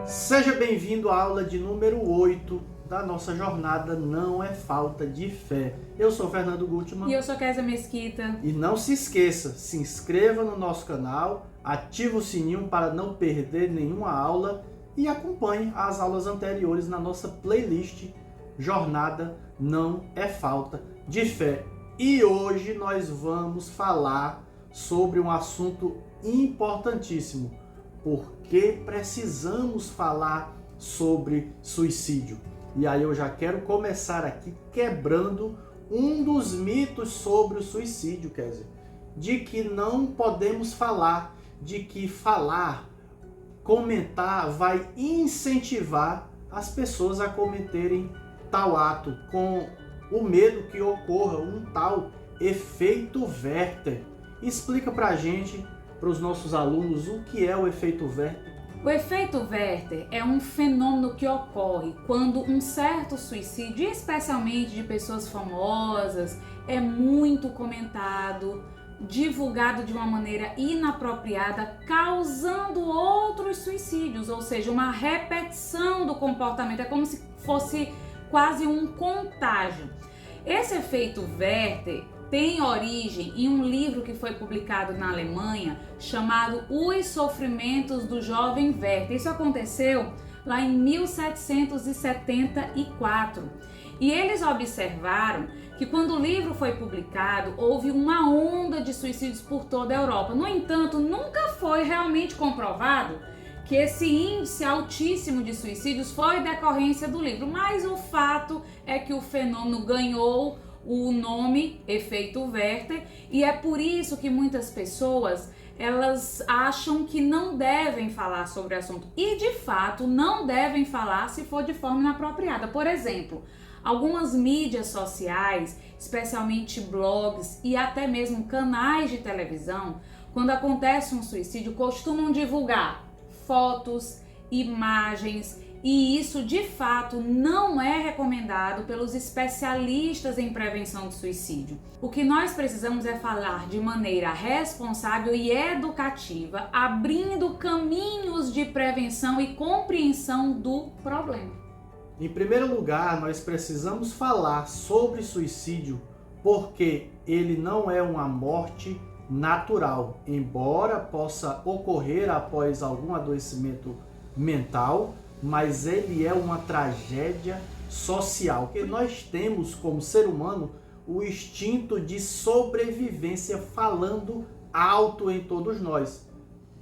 Seja bem-vindo à aula de número 8 da nossa jornada Não é Falta de Fé. Eu sou Fernando Gutmann. E eu sou Kézia Mesquita. E não se esqueça, se inscreva no nosso canal, ative o sininho para não perder nenhuma aula e acompanhe as aulas anteriores na nossa playlist Jornada Não é Falta de Fé. E hoje nós vamos falar sobre um assunto importantíssimo. Por que precisamos falar sobre suicídio? E aí eu já quero começar aqui quebrando um dos mitos sobre o suicídio, quer dizer, de que não podemos falar, de que falar, comentar vai incentivar as pessoas a cometerem tal ato, com o medo que ocorra um tal efeito Werther. Explica pra gente, para os nossos alunos, o que é o efeito Werther. O efeito Werther é um fenômeno que ocorre quando um certo suicídio, especialmente de pessoas famosas, é muito comentado, divulgado de uma maneira inapropriada, causando outros suicídios, ou seja, uma repetição do comportamento. É como se fosse quase um contágio. Esse efeito Werther tem origem em um livro que foi publicado na Alemanha chamado Os Sofrimentos do Jovem Werther. Isso aconteceu lá em 1774. E eles observaram que quando o livro foi publicado, houve uma onda de suicídios por toda a Europa. No entanto, nunca foi realmente comprovado que esse índice altíssimo de suicídios foi decorrência do livro. Mas o fato é que o fenômeno ganhou o nome efeito Werther, e é por isso que muitas pessoas elas acham que não devem falar sobre o assunto, e de fato não devem falar se for de forma inapropriada. Por exemplo, algumas mídias sociais, especialmente blogs e até mesmo canais de televisão, quando acontece um suicídio, costumam divulgar fotos, imagens, e isso de fato não é recomendado pelos especialistas em prevenção de suicídio. O que nós precisamos é falar de maneira responsável e educativa, abrindo caminhos de prevenção e compreensão do problema. Em primeiro lugar, nós precisamos falar sobre suicídio porque ele não é uma morte natural, embora possa ocorrer após algum adoecimento mental, mas ele é uma tragédia social, que nós temos como ser humano o instinto de sobrevivência falando alto em todos nós.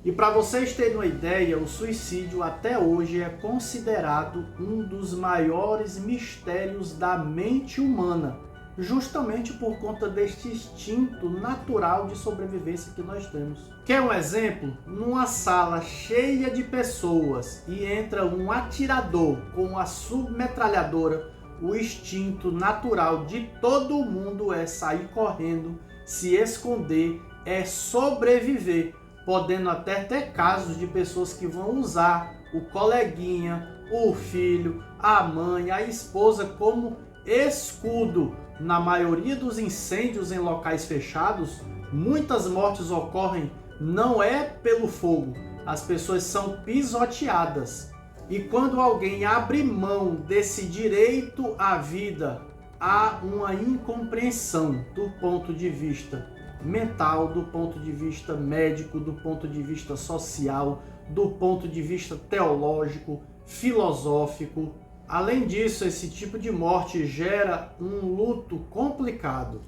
E para vocês terem uma ideia, o suicídio até hoje é considerado um dos maiores mistérios da mente humana, justamente por conta deste instinto natural de sobrevivência que nós temos. Quer um exemplo? Numa sala cheia de pessoas e entra um atirador com a submetralhadora, o instinto natural de todo mundo é sair correndo, se esconder, é sobreviver, podendo até ter casos de pessoas que vão usar o coleguinha, o filho, a mãe, a esposa como escudo. Na maioria dos incêndios em locais fechados, muitas mortes ocorrem não é pelo fogo, as pessoas são pisoteadas. E quando alguém abre mão desse direito à vida, há uma incompreensão do ponto de vista mental, do ponto de vista médico, do ponto de vista social, do ponto de vista teológico, filosófico. Além disso, esse tipo de morte gera um luto complicado.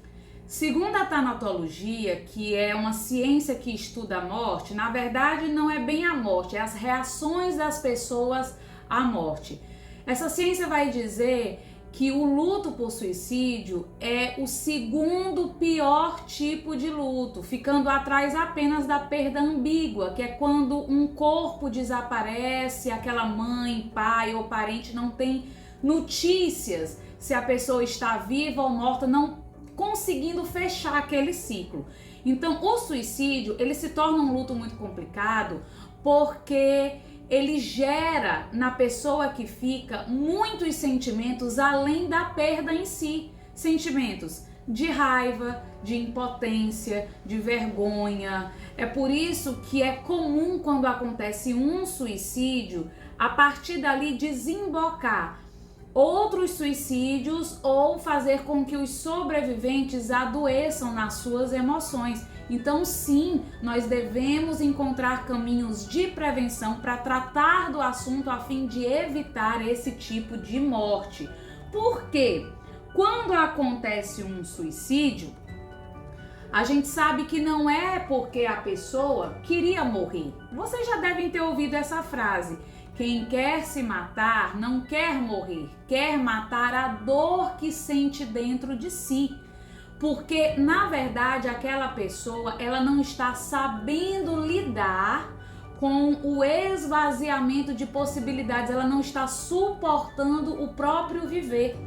Segundo a tanatologia, que é uma ciência que estuda a morte, na verdade não é bem a morte, é as reações das pessoas à morte. Essa ciência vai dizer que o luto por suicídio é o segundo pior tipo de luto, ficando atrás apenas da perda ambígua, que é quando um corpo desaparece, aquela mãe, pai ou parente não tem notícias se a pessoa está viva ou morta, não conseguindo fechar aquele ciclo. Então, o suicídio, ele se torna um luto muito complicado porque ele gera na pessoa que fica muitos sentimentos além da perda em si. Sentimentos de raiva, de impotência, de vergonha. É por isso que é comum, quando acontece um suicídio, a partir dali desembocar outros suicídios ou fazer com que os sobreviventes adoeçam nas suas emoções. Então, sim, nós devemos encontrar caminhos de prevenção para tratar do assunto a fim de evitar esse tipo de morte. Por quê? Quando acontece um suicídio, a gente sabe que não é porque a pessoa queria morrer. Vocês já devem ter ouvido essa frase: quem quer se matar não quer morrer, quer matar a dor que sente dentro de si. Porque, na verdade, aquela pessoa, ela não está sabendo lidar com o esvaziamento de possibilidades, ela não está suportando o próprio viver.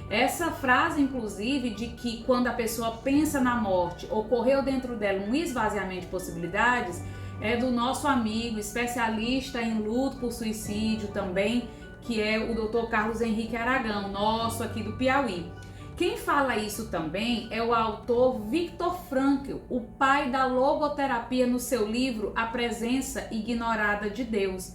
Essa frase, inclusive, de que quando a pessoa pensa na morte, ocorreu dentro dela um esvaziamento de possibilidades, é do nosso amigo, especialista em luto por suicídio também, que é o Dr. Carlos Henrique Aragão, nosso aqui do Piauí. Quem fala isso também é o autor Viktor Frankl, o pai da logoterapia, no seu livro A Presença Ignorada de Deus.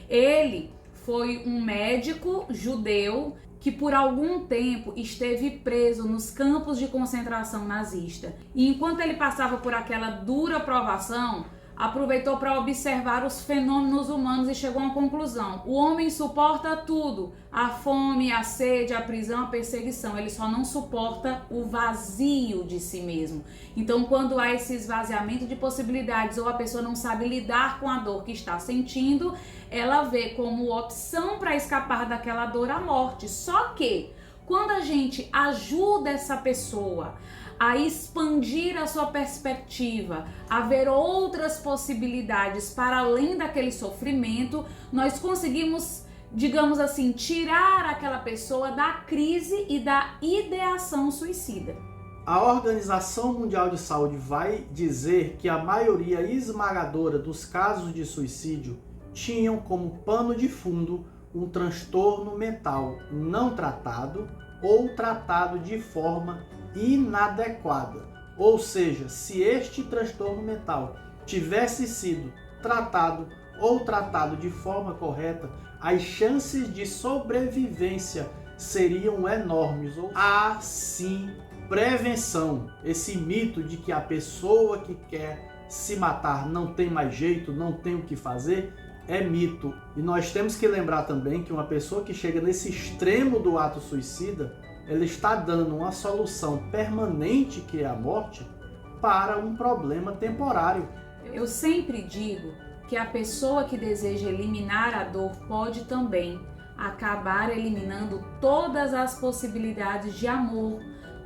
Ele foi um médico judeu que por algum tempo esteve preso nos campos de concentração nazista. E enquanto ele passava por aquela dura provação, aproveitou para observar os fenômenos humanos e chegou a uma conclusão: o homem suporta tudo, a fome, a sede, a prisão, a perseguição, ele só não suporta o vazio de si mesmo. Então, quando há esse esvaziamento de possibilidades ou a pessoa não sabe lidar com a dor que está sentindo, ela vê como opção para escapar daquela dor a morte. Só que quando a gente ajuda essa pessoa a expandir a sua perspectiva, a ver outras possibilidades para além daquele sofrimento, nós conseguimos, digamos assim, tirar aquela pessoa da crise e da ideação suicida. A Organização Mundial de Saúde vai dizer que a maioria esmagadora dos casos de suicídio tinham como pano de fundo um transtorno mental não tratado ou tratado de forma inadequada. Ou seja, se este transtorno mental tivesse sido tratado ou tratado de forma correta, as chances de sobrevivência seriam enormes. Há sim prevenção. Esse mito de que a pessoa que quer se matar não tem mais jeito, não tem o que fazer, é mito. E nós temos que lembrar também que uma pessoa que chega nesse extremo do ato suicida, ela está dando uma solução permanente, que é a morte, para um problema temporário. Eu sempre digo que a pessoa que deseja eliminar a dor pode também acabar eliminando todas as possibilidades de amor,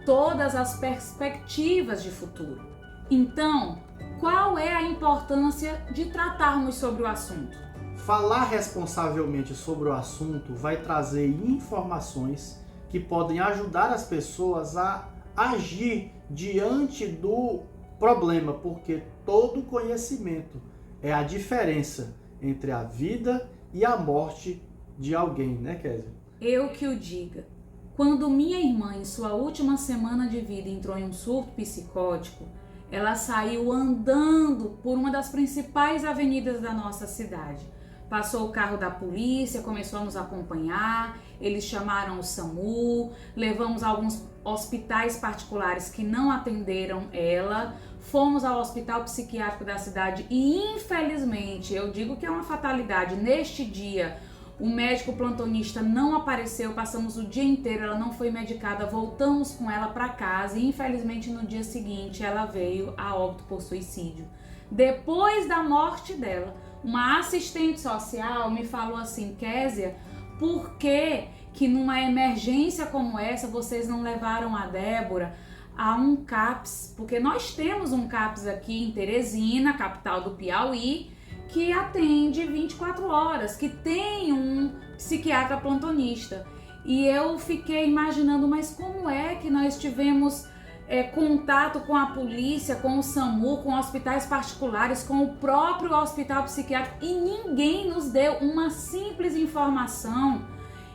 todas as perspectivas de futuro. Então, qual é a importância de tratarmos sobre o assunto? Falar responsavelmente sobre o assunto vai trazer informações que podem ajudar as pessoas a agir diante do problema, porque todo conhecimento é a diferença entre a vida e a morte de alguém, né, Kézia? Eu que o diga. Quando minha irmã, em sua última semana de vida, entrou em um surto psicótico, ela saiu andando por uma das principais avenidas da nossa cidade. Passou o carro da polícia, começou a nos acompanhar, eles chamaram o SAMU, levamos a alguns hospitais particulares que não atenderam ela, fomos ao hospital psiquiátrico da cidade e, infelizmente, eu digo que é uma fatalidade, neste dia o médico plantonista não apareceu, passamos o dia inteiro, ela não foi medicada, voltamos com ela para casa e, infelizmente, no dia seguinte ela veio a óbito por suicídio. Depois da morte dela, uma assistente social me falou assim: Kézia, por que numa emergência como essa vocês não levaram a Débora a um CAPS? Porque nós temos um CAPS aqui em Teresina, capital do Piauí, que atende 24 horas, que tem um psiquiatra plantonista. E eu fiquei imaginando, mas como é que nós tivemos contato com a polícia, com o SAMU, com hospitais particulares, com o próprio hospital psiquiátrico e ninguém nos deu uma simples informação?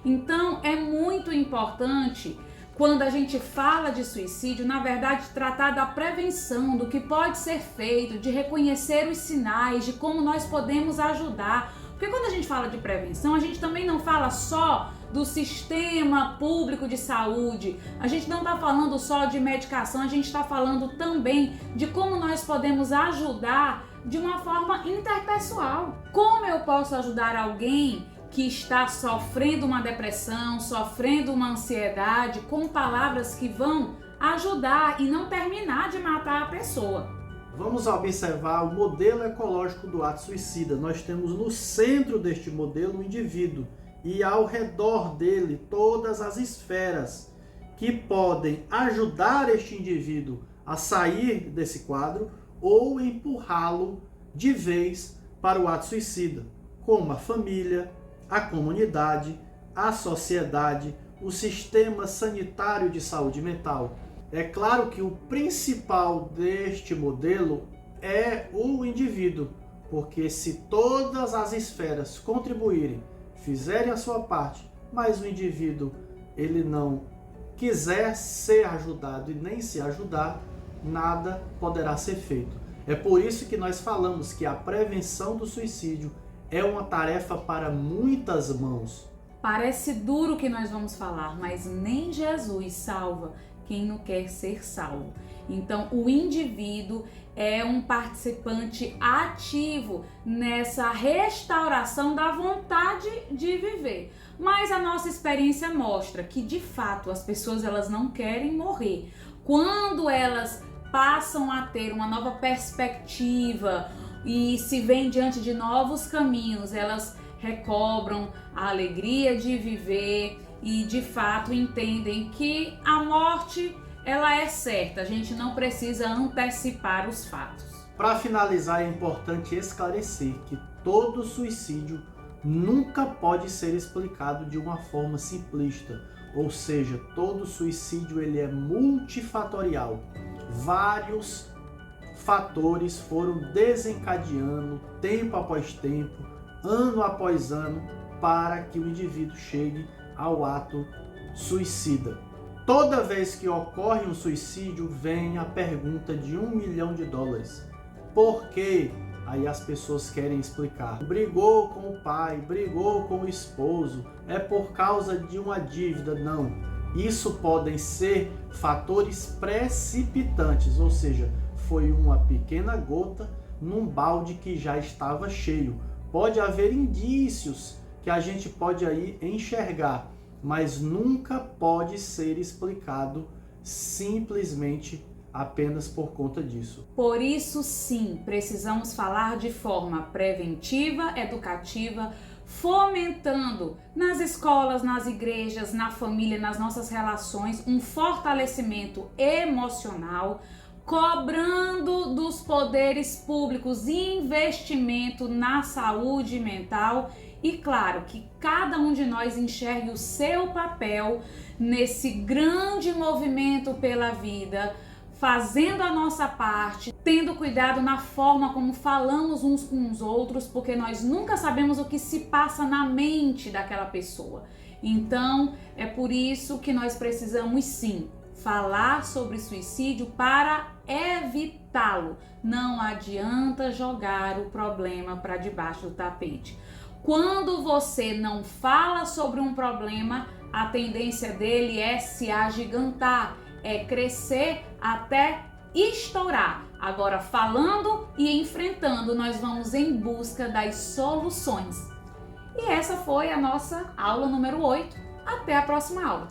Então é muito importante, quando a gente fala de suicídio, na verdade, tratar da prevenção, do que pode ser feito, de reconhecer os sinais, de como nós podemos ajudar. Porque quando a gente fala de prevenção, a gente também não fala só do sistema público de saúde, a gente não está falando só de medicação, a gente está falando também de como nós podemos ajudar de uma forma interpessoal. Como eu posso ajudar alguém que está sofrendo uma depressão, sofrendo uma ansiedade, com palavras que vão ajudar e não terminar de matar a pessoa. Vamos observar o modelo ecológico do ato suicida. Nós temos no centro deste modelo o indivíduo e ao redor dele todas as esferas que podem ajudar este indivíduo a sair desse quadro ou empurrá-lo de vez para o ato suicida, como a família, a comunidade, a sociedade, o sistema sanitário de saúde mental. É claro que o principal deste modelo é o indivíduo, porque se todas as esferas contribuírem, fizerem a sua parte, mas o indivíduo ele não quiser ser ajudado e nem se ajudar, nada poderá ser feito. É por isso que nós falamos que a prevenção do suicídio é uma tarefa para muitas mãos. Parece duro o que nós vamos falar, mas nem Jesus salva quem não quer ser salvo. Então, o indivíduo é um participante ativo nessa restauração da vontade de viver. Mas a nossa experiência mostra que, de fato, as pessoas elas não querem morrer. Quando elas passam a ter uma nova perspectiva e se veem diante de novos caminhos, elas recobram a alegria de viver e de fato entendem que a morte ela é certa, a gente não precisa antecipar os fatos. Para finalizar, é importante esclarecer que todo suicídio nunca pode ser explicado de uma forma simplista, ou seja, todo suicídio ele é multifatorial. Vários fatores foram desencadeando tempo após tempo, ano após ano, para que o indivíduo chegue ao ato suicida. Toda vez que ocorre um suicídio, vem a pergunta de $1 milhão. Por quê? Aí as pessoas querem explicar. Brigou com o pai, brigou com o esposo, é por causa de uma dívida. Não. Isso podem ser fatores precipitantes, ou seja, foi uma pequena gota num balde que já estava cheio. Pode haver indícios que a gente pode aí enxergar, mas nunca pode ser explicado simplesmente apenas por conta disso. Por isso, sim, precisamos falar de forma preventiva, educativa, fomentando nas escolas, nas igrejas, na família, nas nossas relações, um fortalecimento emocional, cobrando dos poderes públicos investimento na saúde mental e, claro, que cada um de nós enxergue o seu papel nesse grande movimento pela vida, fazendo a nossa parte, tendo cuidado na forma como falamos uns com os outros, porque nós nunca sabemos o que se passa na mente daquela pessoa. Então, é por isso que nós precisamos sim falar sobre suicídio para evitá-lo. Não adianta jogar o problema para debaixo do tapete. Quando você não fala sobre um problema, a tendência dele é se agigantar, é crescer até estourar. Agora, falando e enfrentando, nós vamos em busca das soluções. E essa foi a nossa aula número 8. Até a próxima aula.